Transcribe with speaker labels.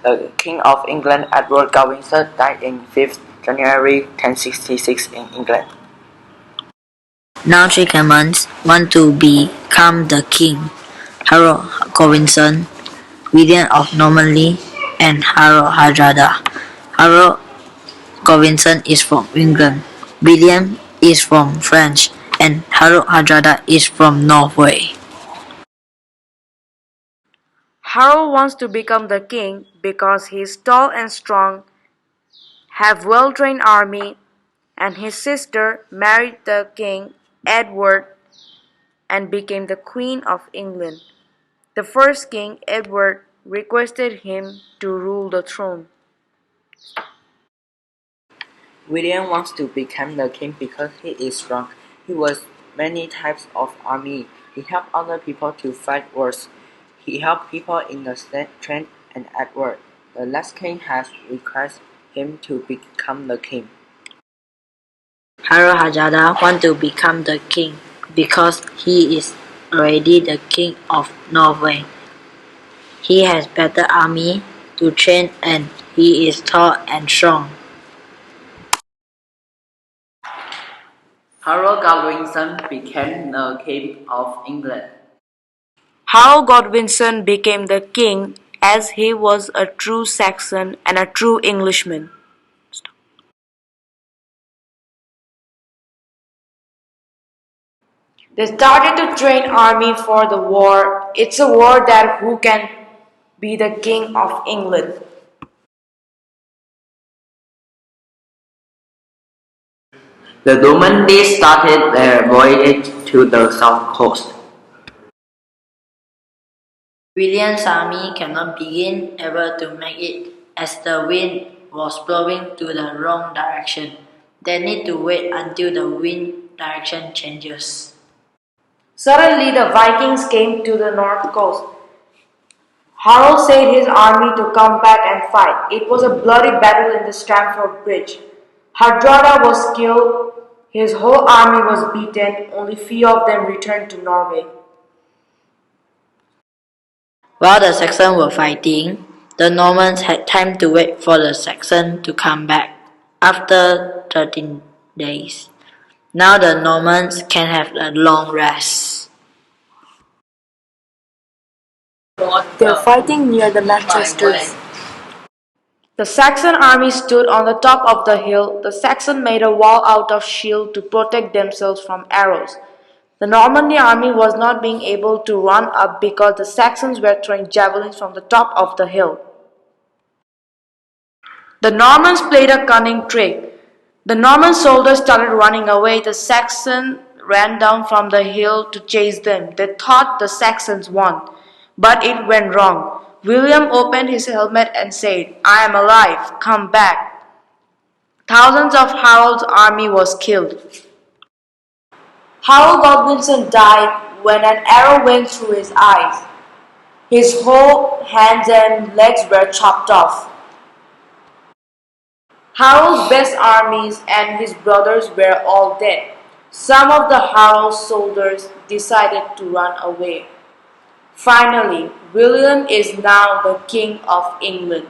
Speaker 1: The King of England, Edward Wilkinson, died on 5th January 1066 in England.
Speaker 2: Now three claimants want to become the king: Harold Wilkinson, William of Normandy, and Harold Hardrada. Harold Wilkinson is from England, William is from France, and Harold Hardrada is from Norway.
Speaker 3: Harold wants to become the king because he is tall and strong, have well-trained army, and his sister married the king Edward and became the Queen of England. The first king, Edward, requested him to rule the throne.
Speaker 1: William wants to become the king because he is strong. He was many types of army. He helped other people to fight wars. He helped people in the strength and Edward, the last king, has requested him to become the king.
Speaker 2: Harold Hardrada wants to become the king because he is already the king of Norway. He has better army to train and he is tall and strong.
Speaker 4: Harold Wilkinson became the King of England.
Speaker 3: Harold Godwinson became the king as he was a true Saxon and a true Englishman. They started to train army for the war. It's a war that who can be the king of England.
Speaker 4: The Normandy started their voyage to the south coast.
Speaker 2: William's army cannot begin ever to make it as the wind was blowing to the wrong direction. They need to wait until the wind direction changes.
Speaker 3: Suddenly the Vikings came to the north coast. Harold said his army to come back and fight. It was a bloody battle in the Stamford Bridge. Hardrada was killed, his whole army was beaten, only few of them returned to Norway.
Speaker 2: While the Saxons were fighting, the Normans had time to wait for the Saxons to come back after 13 days. Now the Normans can have a long rest.
Speaker 3: They were fighting near the Manchesters. The Saxon army stood on the top of the hill. The Saxons made a wall out of shield to protect themselves from arrows. The Normandy army was not being able to run up because the Saxons were throwing javelins from the top of the hill. The Normans played a cunning trick. The Norman soldiers started running away. The Saxons ran down from the hill to chase them. They thought the Saxons won, but it went wrong. William opened his helmet and said, "I am alive, come back." Thousands of Harold's army was killed. Harold Godwinson died when an arrow went through his eyes. His whole hands and legs were chopped off. Harold's best armies and his brothers were all dead. Some of the Harold soldiers decided to run away. Finally, William is now the King of England.